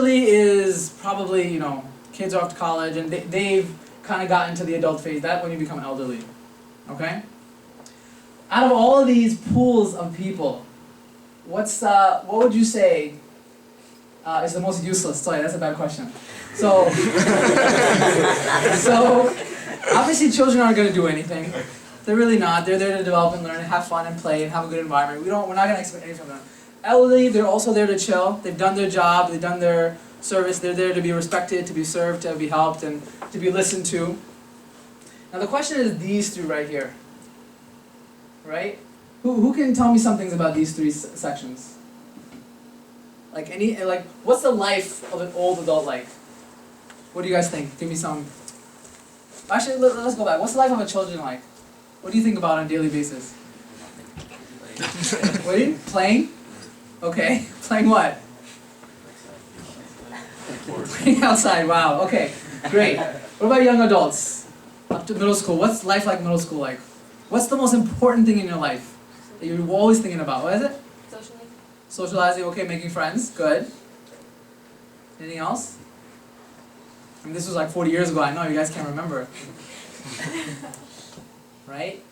Is probably, kids are off to college and they've kind of gotten to the adult phase. That's when you become elderly. Okay? Out of all of these pools of people, what would you say is the most useless? Sorry, that's a bad question. So, so obviously children aren't going to do anything. They're really not. They're there to develop and learn and have fun and play and have a good environment. We're not going to expect anything from them. Elderly, they're also there to chill. They've done their job, they've done their service, they're there to be respected, to be served, to be helped, and to be listened to. Now the question is these three right here. Right? Who can tell me some things about these three sections? What's the life of an old adult like? What do you guys think? Give me some. Actually, let's go back. What's the life of a children like? What do you think about on a daily basis? Waiting? Playing? Okay. Playing what? Playing outside. Wow. Okay. Great. What about young adults? Up to middle school. What's life like middle school like? What's the most important thing in your life that you're always thinking about? What is it? Socializing. Socializing. Okay. Making friends. Good. Anything else? I mean, this was like 40 years ago. I know you guys can't remember. Right?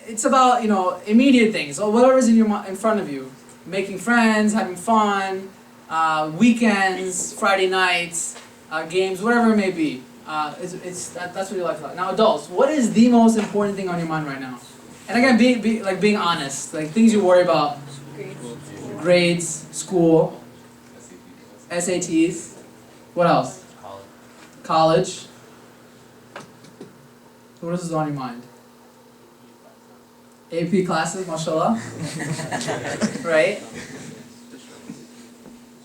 It's about, immediate things. So whatever's in front of you. Making friends, having fun, weekends, Friday nights, games, whatever it may be. That's what your life is like. Now, adults, what is the most important thing on your mind right now? And again, being honest, like things you worry about. Grades, school, SATs. What else? College. What else is on your mind? AP classes, mashallah. Right?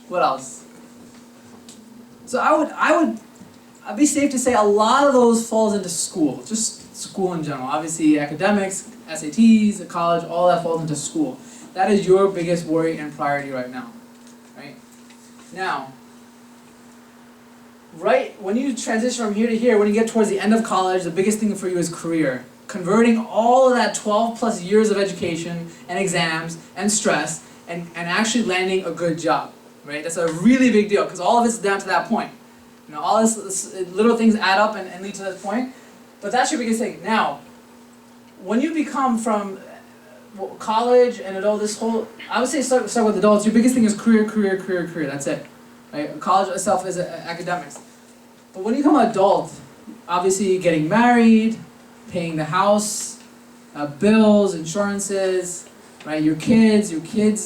What else? So I'd be safe to say a lot of those falls into school, just school in general. Obviously academics, SATs, college, all that falls into school. That is your biggest worry and priority right now. Right? Now, right when you transition from here to here, when you get towards the end of college, the biggest thing for you is career. Converting all of that 12 plus years of education and exams and stress and actually landing a good job, right? That's a really big deal because all of it's down to that point. All this little things add up and lead to this point, but that's your biggest thing. Now, when you become from college and adult, I would say start with adults, your biggest thing is career, that's it. Right? College itself is academics. But when you become an adult, obviously getting married, paying the house, bills, insurances, right? Your kids'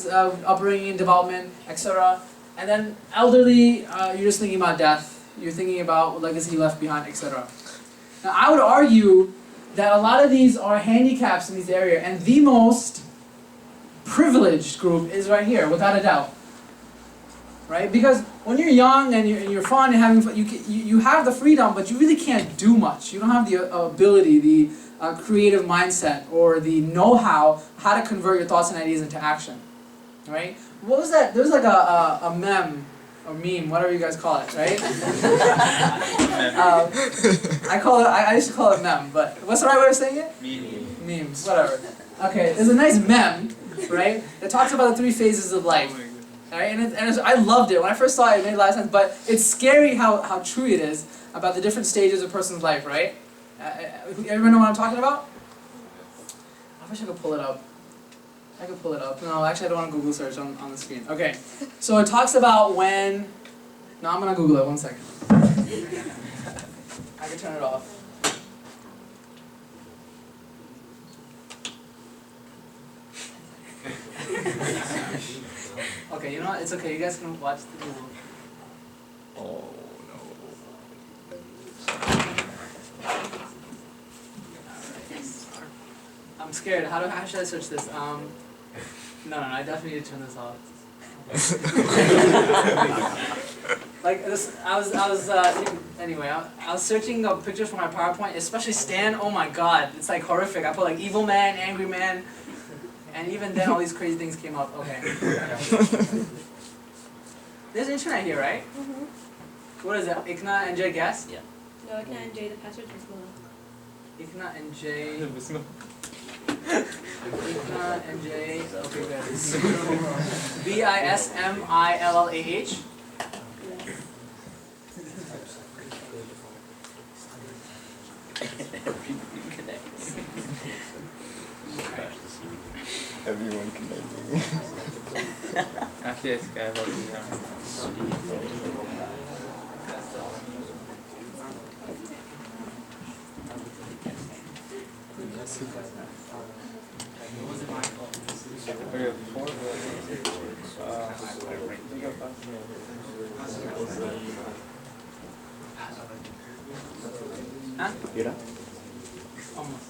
upbringing and development, etc. And then elderly, you're just thinking about death. You're thinking about what legacy left behind, etc. Now, I would argue that a lot of these are handicaps in these areas, and the most privileged group is right here, without a doubt. Right? Because when you're young and you're fun and having fun, you have the freedom, but you really can't do much. You don't have the ability, the creative mindset, or the know-how to convert your thoughts and ideas into action. Right? What was that? There was like a meme, or meme, whatever you guys call it, right? I used to call it meme, but what's the right way of saying it? Meme. Memes, whatever. Okay, there's a nice meme, right, that talks about the three phases of life. Right? I loved it. When I first saw it, it made a lot of sense. But it's scary how true it is about the different stages of a person's life, right? Everyone know what I'm talking about? I wish I could pull it up. I could pull it up. No, actually I don't want to Google search on the screen. Okay. So it talks about when... No, I'm going to Google it. 1 second. I can turn it off. Okay, you know what? It's okay. You guys can watch the Google. Oh no. I'm scared. How should I search this? No, I definitely need to turn this off. Like this, I was searching pictures for my PowerPoint, especially Stan. Oh my God, it's like horrific. I put like evil man, angry man, and even then all these crazy things came up. Okay. There's internet here, right? Mm-hmm. What is that? Ikna and J guess? Yeah. No, I can't J. The password is Bismillah. Ikna and J. Ikna and J. Okay, good. Bismillah. everyone can know me. Actually, it's guy about the You know? Almost.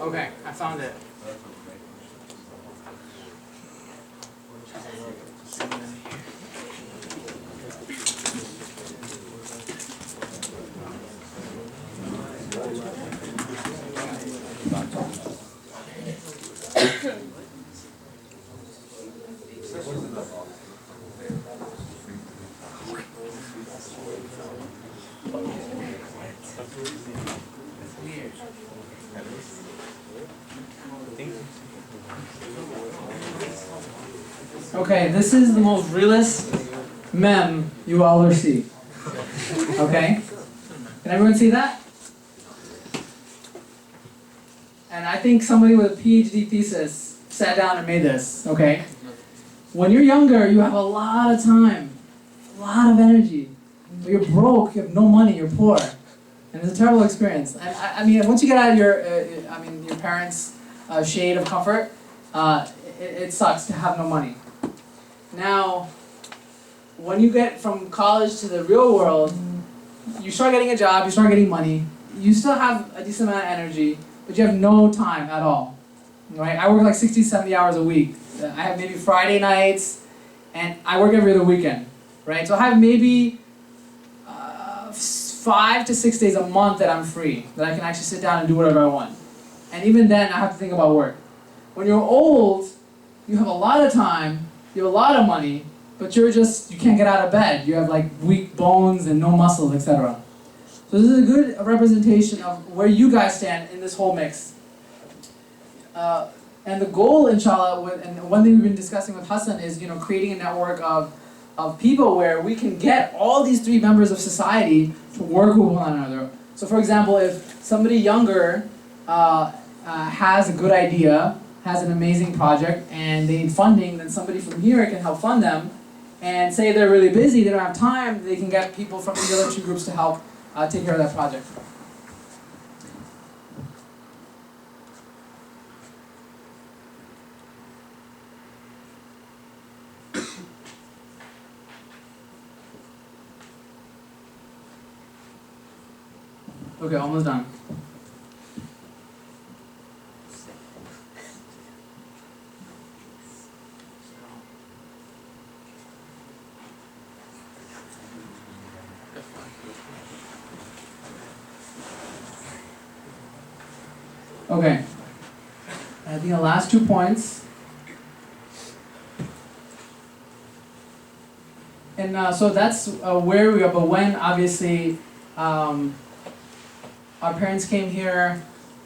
Okay, I found it. Okay, this is the most realist meme you will ever see. Okay? Can everyone see that? And I think somebody with a PhD thesis sat down and made this, okay? When you're younger, you have a lot of time, a lot of energy. But you're broke, you have no money, you're poor. And it's a terrible experience. And I mean, once you get out of your parents' shade of comfort, it sucks to have no money. Now, when you get from college to the real world, you start getting a job, you start getting money, you still have a decent amount of energy, but you have no time at all, right? I work like 60, 70 hours a week. I have maybe Friday nights, and I work every other weekend, right? So I have maybe 5 to 6 days a month that I'm free, that I can actually sit down and do whatever I want. And even then, I have to think about work. When you're old, you have a lot of time, you have a lot of money, but you can't get out of bed. You have like weak bones and no muscles, etc. So this is a good representation of where you guys stand in this whole mix. And the goal, inshallah, and one thing we've been discussing with Hassan is, creating a network of people where we can get all these three members of society to work with one another. So for example, if somebody younger has a good idea, has an amazing project, and they need funding, then somebody from here can help fund them. And say they're really busy, they don't have time, they can get people from the other two groups to help take care of that project. Okay, almost done. Okay, I think the last 2 points. And so that's where we are, but when obviously our parents came here,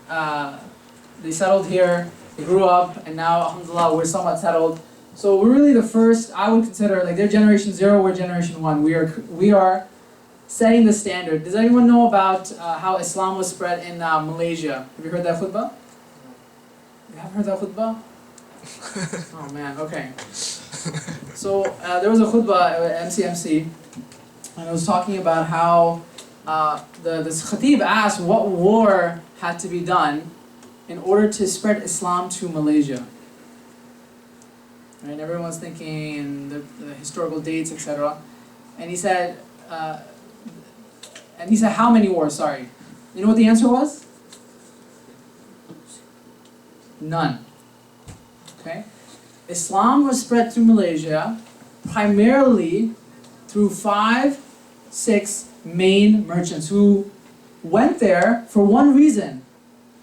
they settled here, they grew up, and now, alhamdulillah, we're somewhat settled. So we're really the first, I would consider, like they're generation 0, we're generation 1. We are setting the standard. Does anyone know about how Islam was spread in Malaysia? Have you heard that khutbah? You haven't heard that khutbah? Oh man, okay. So there was a khutbah at MCMC, and it was talking about how this khatib asked what war had to be done in order to spread Islam to Malaysia. Right, everyone's thinking the historical dates, etc. And he said, how many wars? Sorry. You know what the answer was? None. Okay? Islam was spread through Malaysia primarily through 5, 6 main merchants who went there for one reason.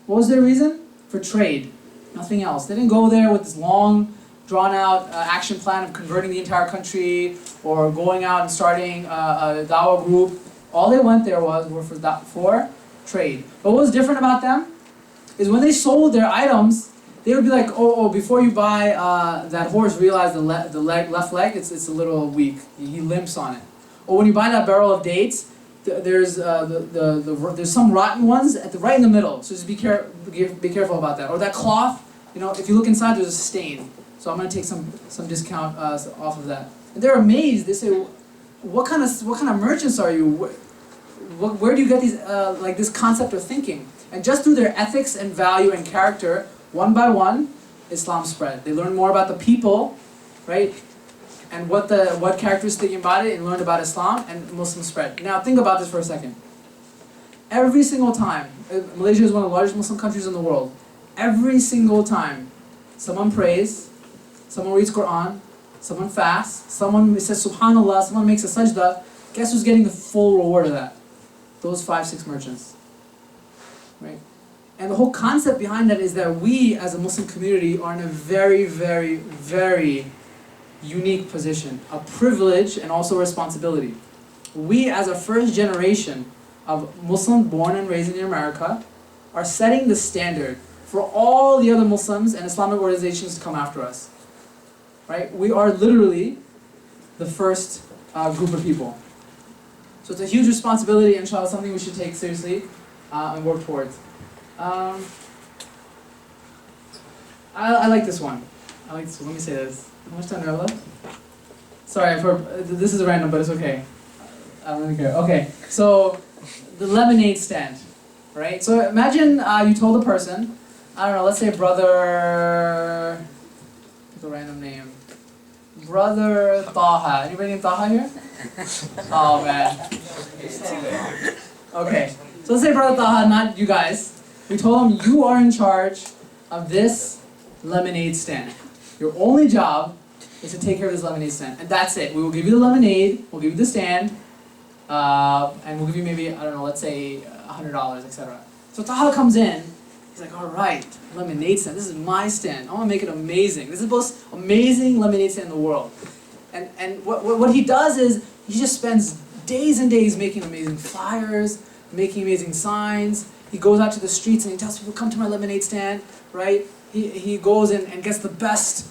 What was their reason? For trade. Nothing else. They didn't go there with this long, drawn-out action plan of converting the entire country or going out and starting a dawah group. All they went there were for trade. But what was different about them is when they sold their items, they would be like, oh, before you buy that horse, realize the left leg, it's a little weak. He limps on it. Or when you buy that barrel of dates, there's some rotten ones right in the middle. So just be careful about that. Or that cloth, if you look inside, there's a stain. So I'm gonna take some discount off of that. And they're amazed. They say, what kind of merchants are you? Where do you get these this concept of thinking? And just through their ethics and value and character, one by one, Islam spread. They learned more about the people, right? And what characteristics they embodied, and learned about Islam, and Muslims spread. Now think about this for a second. Every single time, Malaysia is one of the largest Muslim countries in the world. Every single time, someone prays, someone reads Quran, someone fasts, someone says Subhanallah, someone makes a sajda. Guess who's getting the full reward of that? Those 5-6 merchants, right? And the whole concept behind that is that we, as a Muslim community, are in a very, very, very unique position, a privilege and also a responsibility. We, as a first generation of Muslim born and raised in America, are setting the standard for all the other Muslims and Islamic organizations to come after us. Right? We are literally the first group of people. So it's a huge responsibility, inshallah, something we should take seriously and work towards. I like this one. Let me say this. How much time do I have left? Sorry, this is random, but it's okay. I don't really care. Okay, so the lemonade stand, right? So imagine you told a person, I don't know, let's say brother, pick a random name. Brother Taha. Anybody named Taha here? Oh man. Okay, so let's say brother Taha, not you guys. We told him you are in charge of this lemonade stand. Your only job is to take care of this lemonade stand, and that's it. We will give you the lemonade, we'll give you the stand, and we'll give you maybe, I don't know, let's say $100, etc. So Taha comes in, he's like, all right, lemonade stand, this is my stand, I want to make it amazing. This is the most amazing lemonade stand in the world. And what he does is, he just spends days and days making amazing flyers, making amazing signs. He goes out to the streets and he tells people, come to my lemonade stand, right? He goes and gets the best